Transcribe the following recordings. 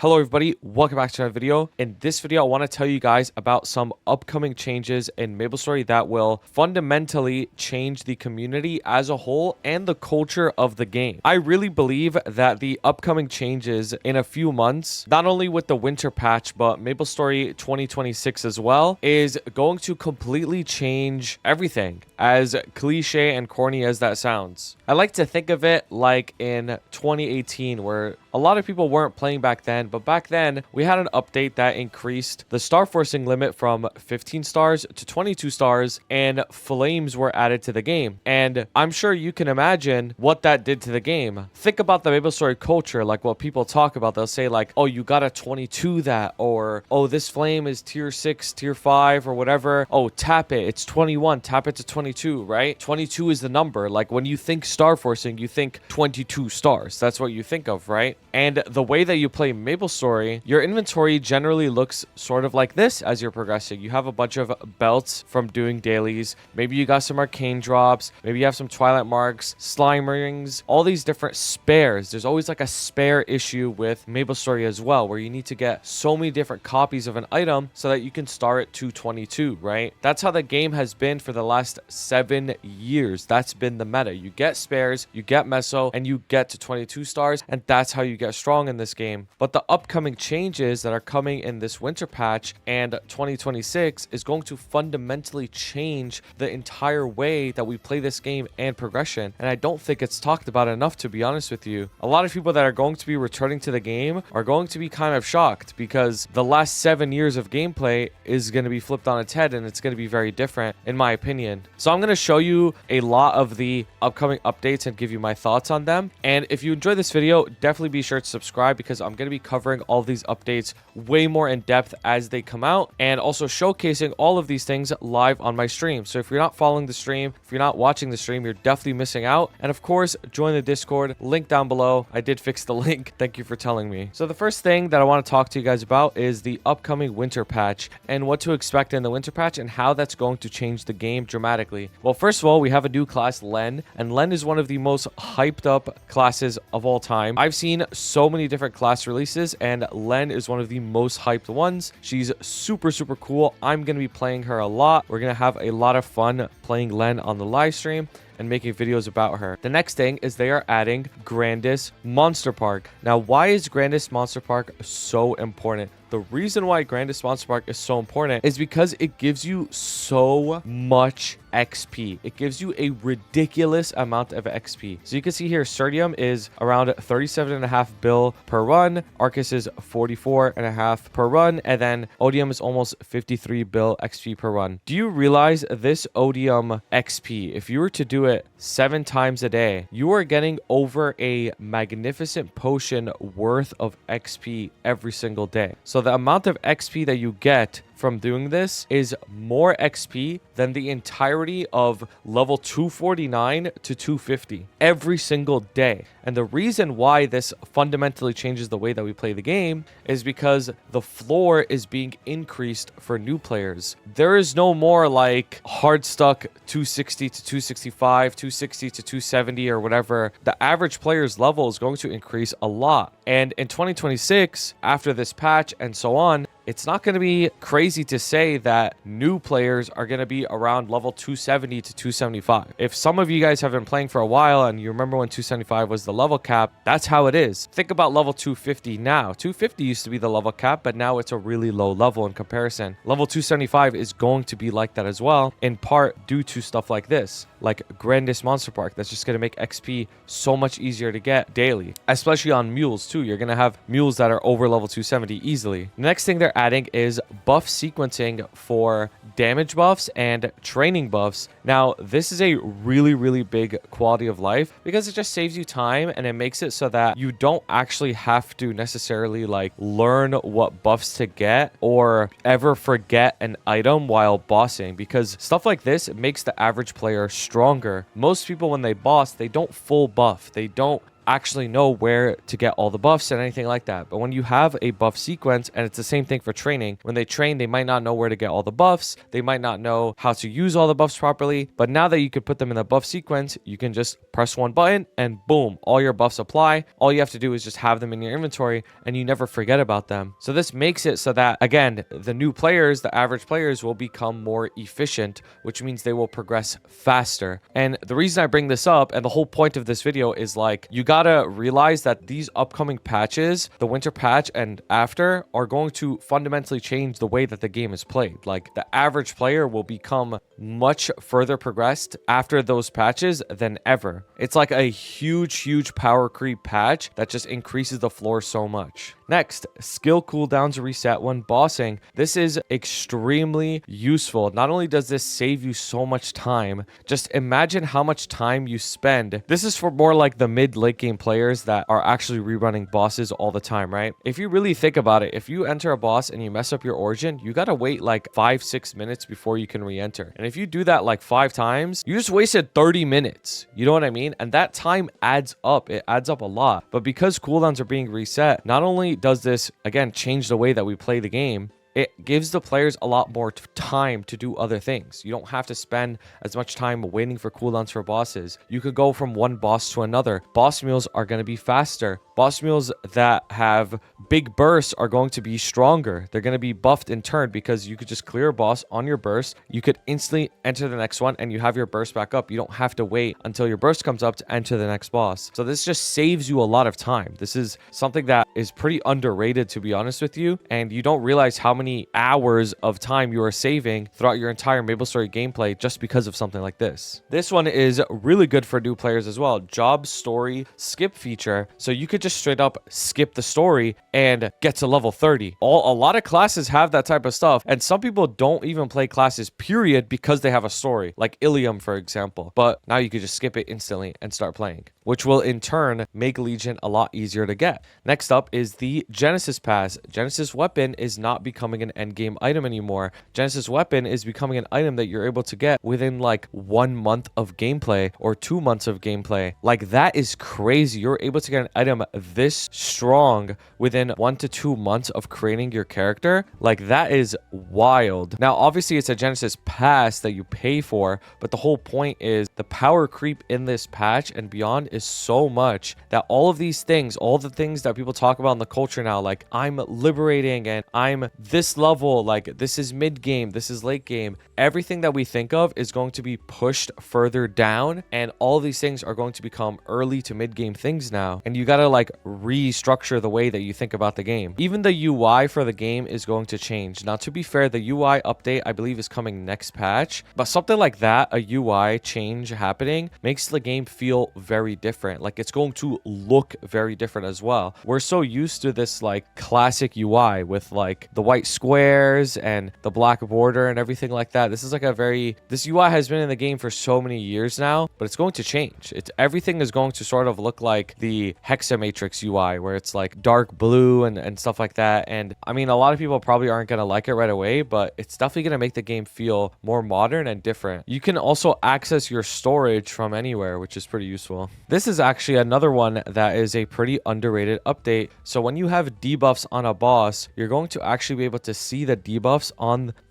Hello everybody, welcome back to another video. In this video, I want to tell you guys about some upcoming changes in MapleStory that will fundamentally change the community as a whole and the culture of the game. I really believe that the upcoming changes in a few months, not only with the winter patch, but MapleStory 2026 as well, is going to completely change everything, as cliche and corny as that sounds. I like to think of it like in 2018, where a lot of people weren't playing back then, but back then we had an update that increased the star forcing limit from 15 stars to 22 stars, and flames were added to the game. And I'm sure you can imagine what that did to the game. Think about the MapleStory culture, like what people talk about. They'll say like, oh, you got a 22 that, or oh, this flame is tier 6, tier 5, or whatever. Oh, tap it, it's 21, tap it to 22, right? 22 is the number. Like when you think star forcing, you think 22 stars. That's what you think of, right? And the way that you play MapleStory, your inventory generally looks sort of like this as you're progressing. You have a bunch of belts from doing dailies. Maybe you got some arcane drops. Maybe you have some twilight marks, slime rings, all these different spares. There's always like a spare issue with MapleStory as well, where you need to get so many different copies of an item so that you can star it to 22, right? That's how the game has been for the last 7 years. That's been the meta. You get spares, you get meso, and you get to 22 stars, and that's how you get strong in this game. But the upcoming changes that are coming in this winter patch and 2026 is going to fundamentally change the entire way that we play this game and progression. And I don't think it's talked about enough, to be honest with you. A lot of people that are going to be returning to the game are going to be kind of shocked, because the last 7 years of gameplay is going to be flipped on its head, and it's going to be very different in my opinion. So I'm going to show you a lot of the upcoming updates and give you my thoughts on them. And if you enjoy this video, definitely be sure to subscribe, because I'm going to be covering all of these updates way more in depth as they come out, and also showcasing all of these things live on my stream. So if you're not following the stream, if you're not watching the stream, you're definitely missing out. And of course, join the Discord, link down below. I did fix the link. Thank you for telling me. So the first thing that I want to talk to you guys about is the upcoming winter patch and what to expect in the winter patch and how that's going to change the game dramatically. Well, first of all, we have a new class, Len, and Len is one of the most hyped up classes of all time. I've seen so many different class releases, and Len is one of the most hyped ones. She's super cool. I'm going to be playing her a lot. We're going to have a lot of fun playing Len on the live stream and making videos about her. The next thing is they are adding Grandis Monster Park. Now, why is Grandis Monster Park so important? The reason why Grandis Monster Park is so important is because it gives you so much XP. It gives you a ridiculous amount of XP. So you can see here, Certium is around 37.5 bill per run. Arcus is 44.5 per run. And then Odium is almost 53 bill XP per run. Do you realize this Odium XP, if you were to do it 7 times a day, you are getting over a magnificent potion worth of XP every single day. So the amount of XP that you get from doing this is more XP than the entirety of level 249 to 250 every single day. And the reason why this fundamentally changes the way that we play the game is because the floor is being increased for new players. There is no more like hard stuck 260 to 265, 260 to 270 or whatever. The average player's level is going to increase a lot. And in 2026, after this patch and so on, it's not going to be crazy to say that new players are going to be around level 270 to 275. If some of you guys have been playing for a while and you remember when 275 was the level cap, that's how it is. Think about level 250 now. 250 used to be the level cap, but now it's a really low level in comparison. Level 275 is going to be like that as well, in part due to stuff like this, like Grandis Monster Park. That's just going to make XP so much easier to get daily, especially on mules too. You're going to have mules that are over level 270 easily. The next thing they're adding is buff sequencing for damage buffs and training buffs. Now, this is a really big quality of life, because it just saves you time and it makes it so that you don't actually have to necessarily like learn what buffs to get or ever forget an item while bossing, because stuff like this makes the average player stronger. Most people, when they boss, they don't full buff. They don't actually know where to get all the buffs and anything like that. But when you have a buff sequence, and it's the same thing for training, when they train, they might not know where to get all the buffs. They might not know how to use all the buffs properly. But now that you could put them in the buff sequence, you can just press one button and boom, all your buffs apply. All you have to do is just have them in your inventory and you never forget about them. So this makes it so that, again, the new players, the average players, will become more efficient, which means they will progress faster. And the reason I bring this up, and the whole point of this video, is like, you gotta realize that these upcoming patches, the winter patch and after, are going to fundamentally change the way that the game is played. Like, the average player will become much further progressed after those patches than ever. It's like a huge power creep patch that just increases the floor so much. Next, skill cooldowns reset when bossing. This is extremely useful. Not only does this save you so much time, just imagine how much time you spend. This is for more like the mid-late game players that are actually rerunning bosses all the time, right? If you really think about it, if you enter a boss and you mess up your origin, you gotta wait like 5-6 minutes before you can re-enter. And if you do that like 5 times, you just wasted 30 minutes. You know what I mean? And that time adds up. It adds up a lot. But because cooldowns are being reset, not only does this, again, change the way that we play the game, it gives the players a lot more time to do other things. You don't have to spend as much time waiting for cooldowns for bosses. You could go from one boss to another. Boss meals are going to be faster. Boss meals that have big bursts are going to be stronger. They're going to be buffed in turn because you could just clear a boss on your burst. You could instantly enter the next one and you have your burst back up. You don't have to wait until your burst comes up to enter the next boss. So this just saves you a lot of time. This is something that is pretty underrated, to be honest with you. And you don't realize how many hours of time you are saving throughout your entire MapleStory gameplay just because of something like this. This one is really good for new players as well. Job story skip feature. So you could just straight up skip the story and get to level 30. A lot of classes have that type of stuff, and some people don't even play classes period because they have a story, like Ilium, for example. But now you could just skip it instantly and start playing, which will in turn make Legion a lot easier to get. Next up is the Genesis Pass. Genesis Weapon is not becoming an endgame item anymore. Genesis Weapon is becoming an item that you're able to get within like 1 month of gameplay or 2 months of gameplay. Like, that is crazy. You're able to get an item this strong within 1 to 2 months of creating your character. Like, that is wild. Now, obviously, it's a Genesis Pass that you pay for, but the whole point is the power creep in this patch and beyond is so much that all of these things, all the things that people talk about in the culture now, like I'm liberating and I'm this level, like this is mid game, this is late game, everything that we think of is going to be pushed further down, and all these things are going to become early to mid game things now. And you gotta like restructure the way that you think about the game. Even the UI for the game is going to change. Now, to be fair, the UI update I believe is coming next patch, but something like that, a UI change happening, makes the game feel very different. Like, it's going to look very different as well. We're so used to this like classic UI with like the white squares and the black border and everything like that. This is like this UI has been in the game for so many years now, but it's going to change. Everything is going to sort of look like the Hexamatrix UI, where it's like dark blue and stuff like that. And I mean, a lot of people probably aren't going to like it right away, but it's definitely going to make the game feel more modern and different. You can also access your storage from anywhere, which is pretty useful. This is actually another one that is a pretty underrated update. So when you have debuffs on a boss, you're going to actually be able to see the debuffs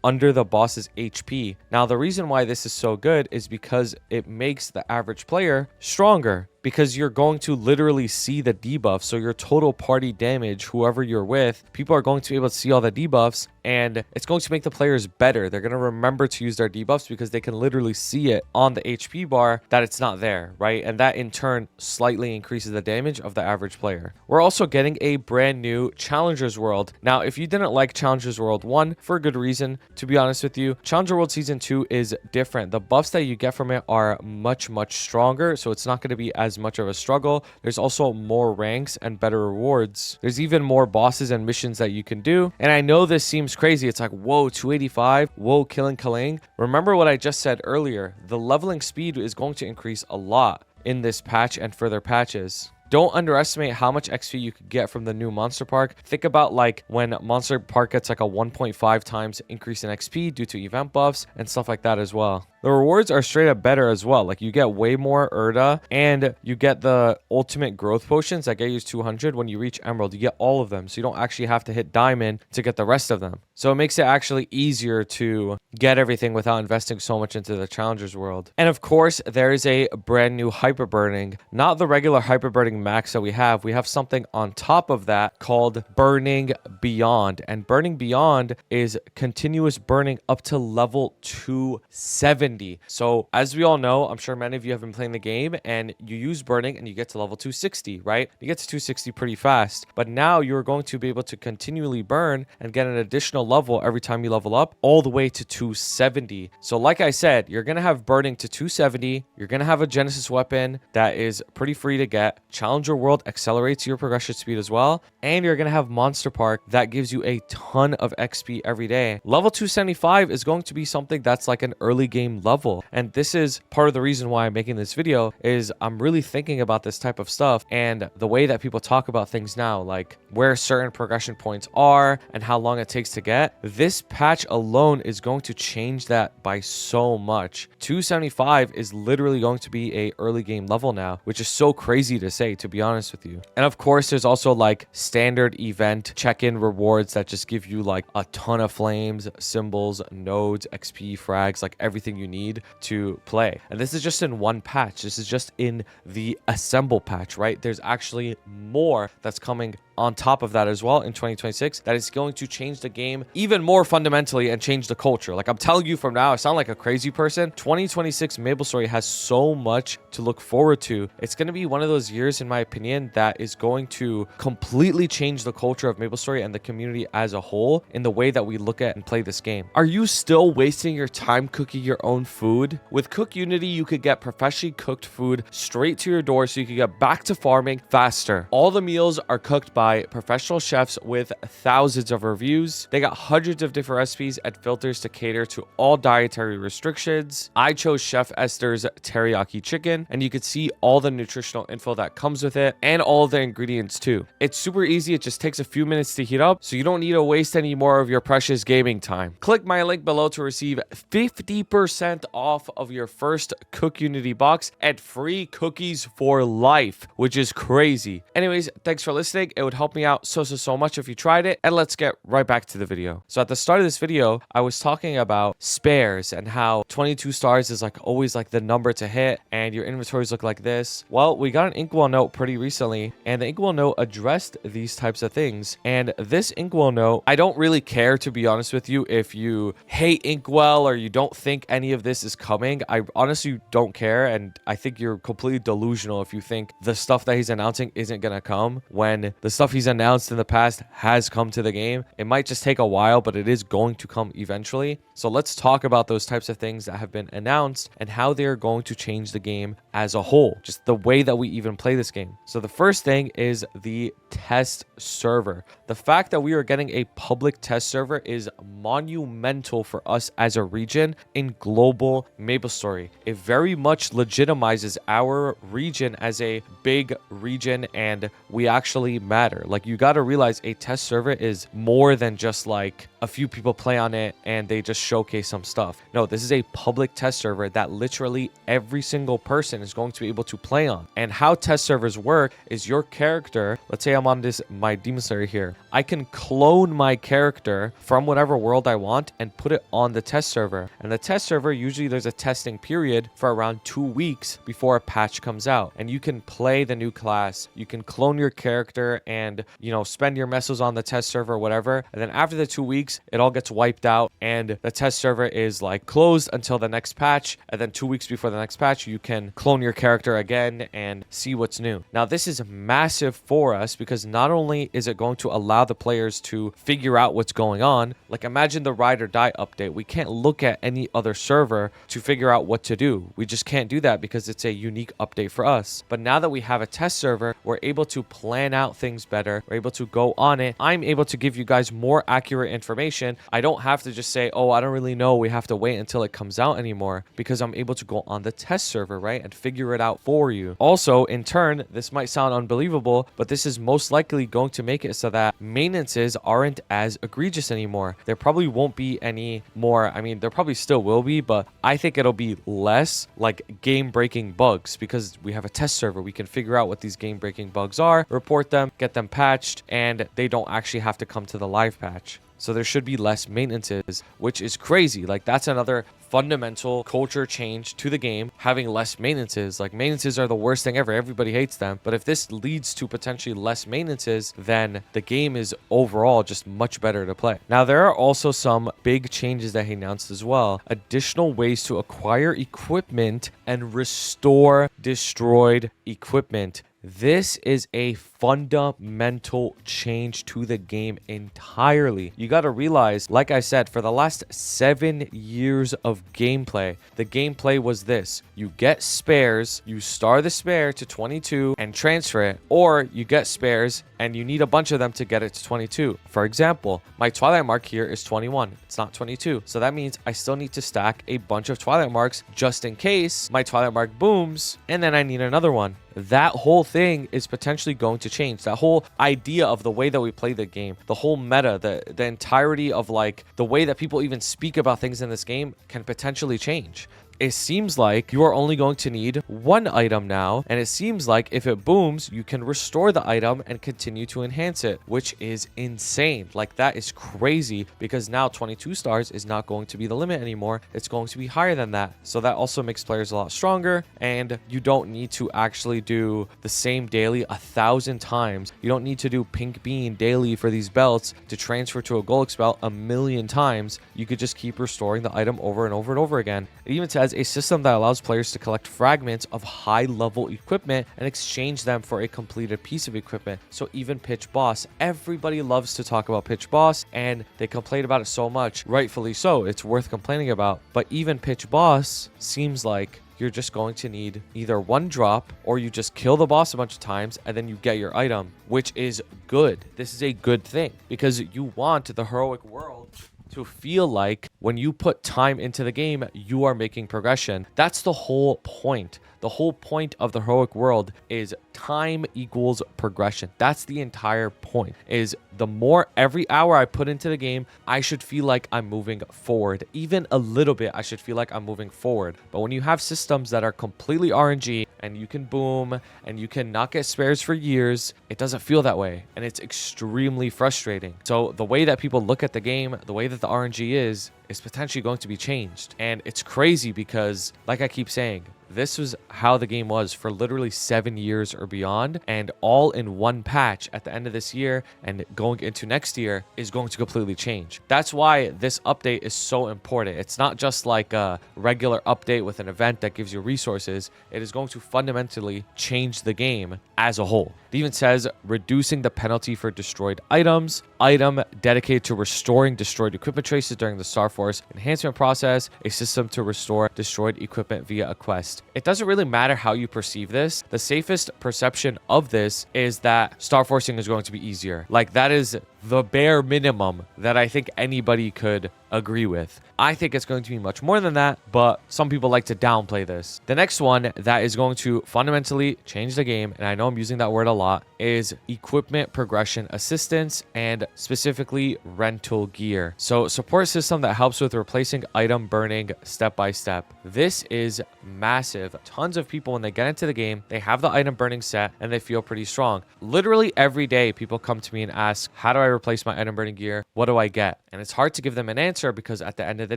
under the boss's HP. Now, the reason why this is so good is because it makes the average player stronger, because you're going to literally see the debuff. So your total party damage, whoever you're with, people are going to be able to see all the debuffs, and it's going to make the players better. They're going to remember to use their debuffs because they can literally see it on the HP bar that it's not there, right? And that in turn slightly increases the damage of the average player. We're also getting a brand new Challengers World. Now, if you didn't like Challengers World 1, for a good reason, to be honest with you, Challenger World Season 2 is different. The buffs that you get from it are much stronger, so it's not going to be as much of a struggle. There's also more ranks and better rewards. There's even more bosses and missions that you can do. And I know this seems crazy. It's like, whoa, 285, whoa, killing. Remember what I just said earlier. The leveling speed is going to increase a lot in this patch and further patches. Don't underestimate how much XP you could get from the new Monster Park. Think about like when Monster Park gets like a 1.5 times increase in XP due to event buffs and stuff like that as well. The rewards are straight up better as well. Like you get way more Erda and you get the ultimate growth potions that get you 200 when you reach Emerald. You get all of them. So you don't actually have to hit Diamond to get the rest of them. So it makes it actually easier to get everything without investing so much into the Challengers world. And of course, there is a brand new hyper burning, not the regular hyper burning max that we have. We have something on top of that called Burning Beyond. And Burning Beyond is continuous burning up to level 270. So as we all know, I'm sure many of you have been playing the game and you use burning and you get to level 260, right? You get to 260 pretty fast. But now you're going to be able to continually burn and get an additional level every time you level up, all the way to 270. So like I said, you're going to have burning to 270. You're going to have a Genesis weapon that is pretty free to get. Challenger World accelerates your progression speed as well. And you're going to have Monster Park that gives you a ton of XP every day. Level 275 is going to be something that's like an early game level. And this is part of the reason why I'm making this video is I'm really thinking about this type of stuff and the way that people talk about things now, like where certain progression points are and how long it takes to get. This patch alone is going to change that by so much. 275 is literally going to be a early game level now, which is so crazy to say, to be honest with you. And of course, there's also like standard event check-in rewards that just give you like a ton of flames, symbols, nodes, XP, frags, like everything you need to play. And this is just in one patch. This is just in the assemble patch, right? There's actually more that's coming on top of that as well in 2026 that is going to change the game even more fundamentally and change the culture. Like I'm telling you from now, I sound like a crazy person. 2026 MapleStory has so much to look forward to. It's going to be one of those years, in my opinion, that is going to completely change the culture of MapleStory and the community as a whole in the way that we look at and play this game. Are you still wasting your time cooking your own food? With Cook Unity, you could get professionally cooked food straight to your door so you can get back to farming faster. All the meals are cooked by professional chefs with thousands of reviews. They got hundreds of different recipes and filters to cater to all dietary restrictions. I chose Chef Esther's teriyaki chicken, and you can see all the nutritional info that comes with it and all of the ingredients too. It's super easy. It just takes a few minutes to heat up, so you don't need to waste any more of your precious gaming time. Click my link below to receive 50% off of your first Cook Unity box and free cookies for life, which is crazy. Anyways, thanks for listening. It would help me out so much if you tried it, and let's get right back to the video. So at the start of this video, I was talking about spares and how 22 stars is like always like the number to hit and your inventories look like this. Well, we got an Inkwell note pretty recently, and the Inkwell note addressed these types of things. And this Inkwell note, I don't really care, to be honest with you, if you hate Inkwell or you don't think any of this is coming. I honestly don't care, and I think you're completely delusional if you think the stuff that he's announcing isn't gonna come when the stuff he's announced in the past has come to the game. It might just take a while, but it is going to come eventually. So let's talk about those types of things that have been announced and how they're going to change the game as a whole, just the way that we even play this game. So the first thing is the test server. The fact that we are getting a public test server is monumental for us as a region in global MapleStory. It very much legitimizes our region as a big region, and we actually matter. Like, you got to realize a test server is more than just like a few people play on it and they just showcase some stuff. No, this is a public test server that literally every single person is going to be able to play on. And how test servers work is your character, let's say I'm on this, my Demon Slayer here, I can clone my character from whatever world I want and put it on the test server. And the test server, usually there's a testing period for around 2 weeks before a patch comes out. And you can play the new class, you can clone your character and, you know, spend your messos on the test server or whatever. And then after the 2 weeks, it all gets wiped out and the test server is like closed until the next patch. And then 2 weeks before the next patch, you can clone your character again and see what's new. Now, this is massive for us because not only is it going to allow the players to figure out what's going on, like imagine the Ride or Die update. We can't look at any other server to figure out what to do. We just can't do that because it's a unique update for us. But now that we have a test server, we're able to plan out things better. We're able to go on it. I'm able to give you guys more accurate information. I don't have to just say, oh, I don't really know, we have to wait until it comes out anymore, because I'm able to go on the test server, right, and figure it out for you. Also, in turn, this might sound unbelievable, but this is most likely going to make it so that maintenances aren't as egregious anymore. There probably won't be any more. I mean, there probably still will be, but I think it'll be less like game-breaking bugs, because we have a test server. We can figure out what these game-breaking bugs are, report them, get them patched, and they don't actually have to come to the live patch. So there should be less maintenances, which is crazy. Like, that's another fundamental culture change to the game, having less maintenances. Like, maintenances are the worst thing ever. Everybody hates them. But if this leads to potentially less maintenances, then the game is overall just much better to play. Now, there are also some big changes that he announced as well. Additional ways to acquire equipment and restore destroyed equipment. This is a fundamental change to the game entirely. You got to realize, like I said, for the last 7 years of gameplay, the gameplay was this. You get spares, you star the spare to 22 and transfer it, or you get spares and you need a bunch of them to get it to 22. For example, my Twilight Mark here is 21. It's not 22. So that means I still need to stack a bunch of Twilight Marks just in case my Twilight Mark booms and then I need another one. That whole thing is potentially going to change. That whole idea of the way that we play the game, the whole meta, the entirety of like the way that people even speak about things in this game can potentially change. It seems like you are only going to need one item now, and it seems like if it booms, you can restore the item and continue to enhance it, which is insane. Like, that is crazy, because now 22 stars is not going to be the limit anymore. It's going to be higher than that. So that also makes players a lot stronger, and you don't need to actually do the same daily 1,000 times. You don't need to do pink bean daily for these belts to transfer to a Golix belt 1,000,000 times. You could just keep restoring the item over and over and over again. It even says a system that allows players to collect fragments of high-level equipment and exchange them for a completed piece of equipment. So even Pitch Boss, everybody loves to talk about Pitch Boss, and they complain about it so much, rightfully so. It's worth complaining about. But even Pitch Boss seems like you're just going to need either one drop, or you just kill the boss a bunch of times and then you get your item, which is good. This is a good thing, because you want the heroic world to feel like when you put time into the game, you are making progression. That's the whole point. The whole point of the heroic world is time equals progression. That's the entire point, is the more every hour I put into the game, I should feel like I'm moving forward. Even a little bit, I should feel like I'm moving forward. But when you have systems that are completely RNG and you can boom and you can not get spares for years, it doesn't feel that way. And it's extremely frustrating. So the way that people look at the game, the way that the RNG is potentially going to be changed. And it's crazy because, like I keep saying, this was how the game was for literally 7 years or beyond, and all in one patch at the end of this year and going into next year is going to completely change. That's why this update is so important. It's not just like a regular update with an event that gives you resources. It is going to fundamentally change the game as a whole. It even says reducing the penalty for destroyed items, item dedicated to restoring destroyed equipment traces during the Star Force enhancement process, a system to restore destroyed equipment via a quest. It doesn't really matter how you perceive this. The safest perception of this is that Star Forcing is going to be easier. Like, that is the bare minimum that I think anybody could agree with. I think it's going to be much more than that, but some people like to downplay this. The next one that is going to fundamentally change the game, and I know I'm using that word a lot, is equipment progression assistance, and specifically rental gear. So support system that helps with replacing item burning step by step. This is massive. Tons of people, when they get into the game, they have the item burning set and they feel pretty strong. Literally every day people come to me and ask, how do I replace my item burning gear? What do I get? And it's hard to give them an answer, because at the end of the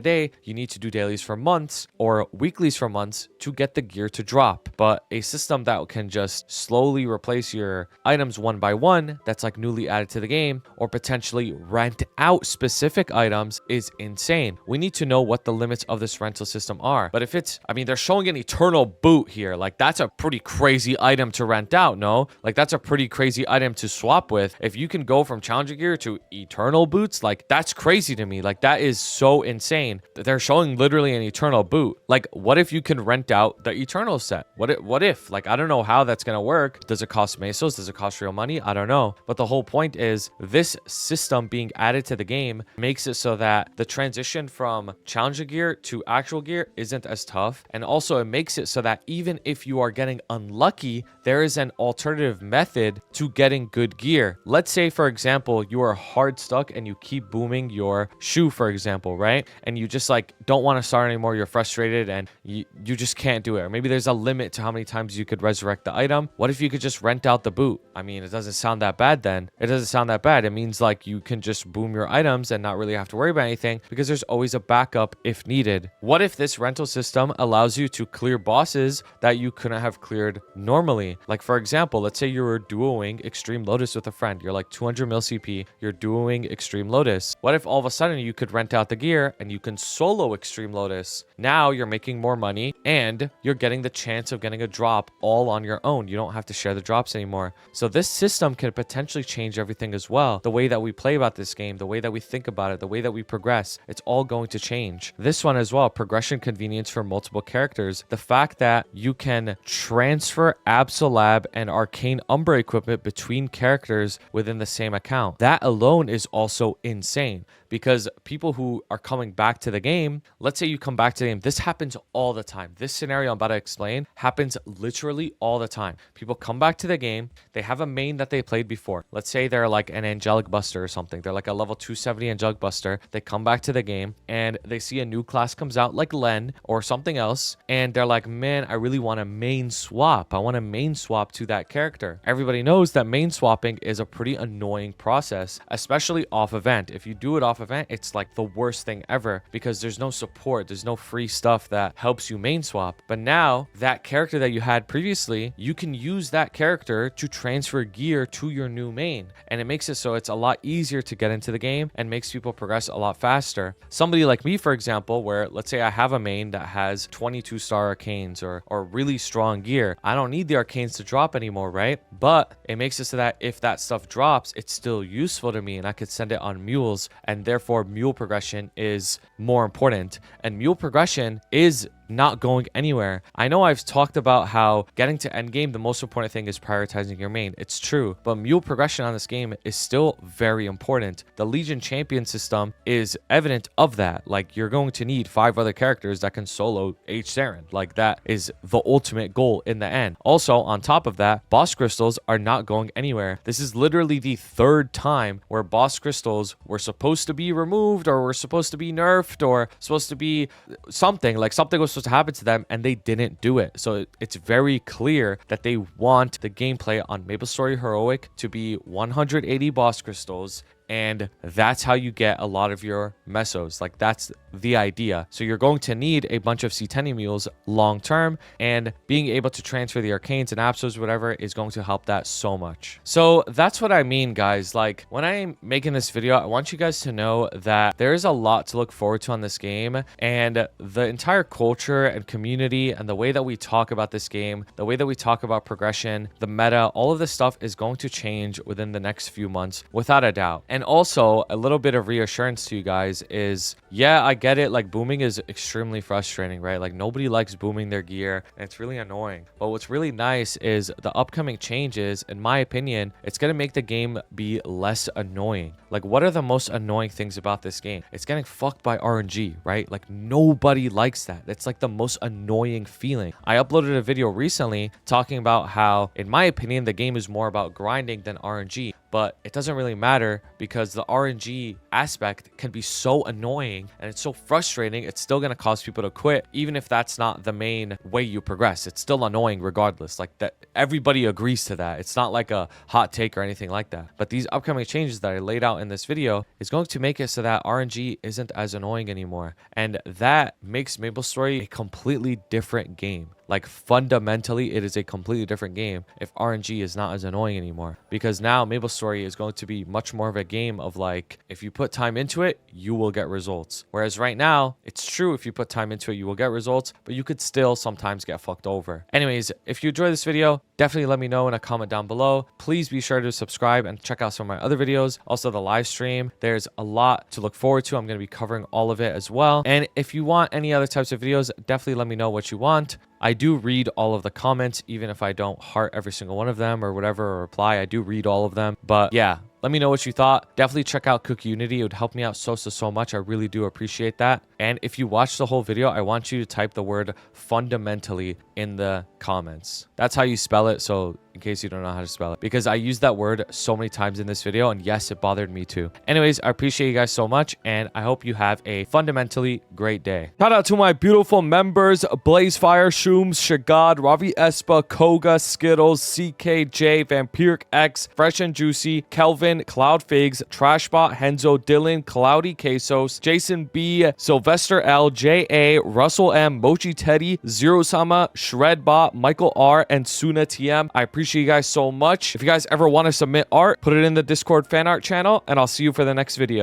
day, you need to do dailies for months or weeklies for months to get the gear to drop. But a system that can just slowly replace your items one by one, that's like newly added to the game, or potentially rent out specific items, is insane. We need to know what the limits of this rental system are. But if it's, I mean, they're showing an eternal boot here. Like, that's a pretty crazy item to rent out, no? Like, that's a pretty crazy item to swap with. If you can go from challenger gear gear to eternal boots. Like, that's crazy to me. Like, that is so insane that they're showing literally an eternal boot. Like, what if you can rent out the eternal set? What if? Like, I don't know how that's gonna work. Does it cost mesos? Does it cost real money? I don't know. But the whole point is this system being added to the game makes it so that the transition from challenger gear to actual gear isn't as tough. And also it makes it so that even if you are getting unlucky, there is an alternative method to getting good gear. Let's say, for example, you are hard stuck and you keep booming your shoe, for example, right? And you just like don't want to start anymore. You're frustrated and you just can't do it. Or maybe there's a limit to how many times you could resurrect the item. What if you could just rent out the boot? I mean, it doesn't sound that bad then. It doesn't sound that bad. It means like you can just boom your items and not really have to worry about anything because there's always a backup if needed. What if this rental system allows you to clear bosses that you couldn't have cleared normally? Like, for example, let's say you were duoing Extreme Lotus with a friend. You're like 200 mil CP. You're duoing Extreme Lotus. What if all of a sudden you could rent out the gear and you can solo Extreme Lotus? Now you're making more money and you're getting the chance of getting a drop all on your own. You don't have to share the drops anymore. So this system can potentially change everything as well. The way that we play about this game, the way that we think about it, the way that we progress, it's all going to change. This one as well, progression convenience for multiple characters. The fact that you can transfer Absolab and Arcane Umbra equipment between characters within the same account. That alone is also insane because people who are coming back to the game, let's say you come back to the game, this happens all the time. This scenario I'm about to explain happens literally all the time. People come back to the game, they have a main that they played before. Let's say they're like an Angelic Buster or something. They're like a level 270 Angelic Buster. They come back to the game and they see a new class comes out like Len or something else. And they're like, man, I really want to main swap. I want to main swap to that character. Everybody knows that main swapping is a pretty annoying process, especially off event. If you do it off event, it's like the worst thing ever because there's no support, there's no free stuff that helps you main swap. But now that character that you had previously, you can use that character to transfer gear to your new main, and it makes it so it's a lot easier to get into the game and makes people progress a lot faster. Somebody like me, for example, where let's say I have a main that has 22 star arcanes or really strong gear, I don't need the arcanes to drop anymore, right? But it makes it so that if that stuff drops, it's still useful to me and I could send it on mules, and therefore mule progression is more important. And mule progression is not going anywhere. I know I've talked about how getting to endgame, the most important thing is prioritizing your main. It's true, but mule progression on this game is still very important. The Legion champion system is evident of that. Like, you're going to need 5 other characters that can solo H. Saren. Like, that is the ultimate goal in the end. Also, on top of that, boss crystals are not going anywhere. This is literally the 3rd time where boss crystals were supposed to be removed or were supposed to be nerfed or supposed to be something. Like, something was supposed to happen to them and they didn't do it. So it's very clear that they want the gameplay on MapleStory Heroic to be 180 boss crystals, and that's how you get a lot of your mesos. Like, that's the idea. So you're going to need a bunch of C10 mules long term, and being able to transfer the arcanes and absos, whatever, is going to help that so much. So that's what I mean, guys. Like, when I'm making this video, I want you guys to know that there is a lot to look forward to on this game, and the entire culture and community and the way that we talk about this game, the way that we talk about progression, the meta, all of this stuff is going to change within the next few months, without a doubt. And also, a little bit of reassurance to you guys is, yeah, I get it. Like, booming is extremely frustrating, right? Like, nobody likes booming their gear, and it's really annoying. But what's really nice is the upcoming changes, in my opinion, it's going to make the game be less annoying. Like, what are the most annoying things about this game? It's getting fucked by RNG, right? Like, nobody likes that. It's like the most annoying feeling. I uploaded a video recently talking about how, in my opinion, the game is more about grinding than RNG. But it doesn't really matter because the RNG aspect can be so annoying and it's so frustrating. It's still going to cause people to quit, even if that's not the main way you progress. It's still annoying regardless. Like, that, everybody agrees to that. It's not like a hot take or anything like that. But these upcoming changes that I laid out in this video is going to make it so that RNG isn't as annoying anymore. And that makes MapleStory a completely different game. Like, fundamentally, it is a completely different game if RNG is not as annoying anymore. Because now MapleStory is going to be much more of a game of, like, if you put time into it, you will get results. Whereas right now, it's true, if you put time into it, you will get results, but you could still sometimes get fucked over. Anyways, if you enjoyed this video, definitely let me know in a comment down below. Please be sure to subscribe and check out some of my other videos. Also the live stream. There's a lot to look forward to. I'm going to be covering all of it as well. And if you want any other types of videos, definitely let me know what you want. I do read all of the comments, even if I don't heart every single one of them or whatever, or reply. I do read all of them. But yeah, let me know what you thought. Definitely check out Cook Unity. It would help me out so much. I really do appreciate that. And if you watch the whole video, I want you to type the word fundamentally in the comments. That's how you spell it. So in case you don't know how to spell it, because I used that word so many times in this video, and yes, it bothered me too. Anyways, I appreciate you guys so much, and I hope you have a fundamentally great day. Shout out to my beautiful members: Blazefire, Shooms, Shagad, Ravi Espa, Koga, Skittles, CKJ, Vampiric X, Fresh and Juicy, Kelvin, Cloud Figs, Trashbot, Henzo, Dylan, Cloudy Quesos, Jason B, Sylvester L, JA, Russell M, Mochi Teddy, Zero Sama, Shredbot, Michael R, and Suna TM. I appreciate you guys so much. If you guys ever want to submit art, put it in the Discord fan art channel, and I'll see you for the next video.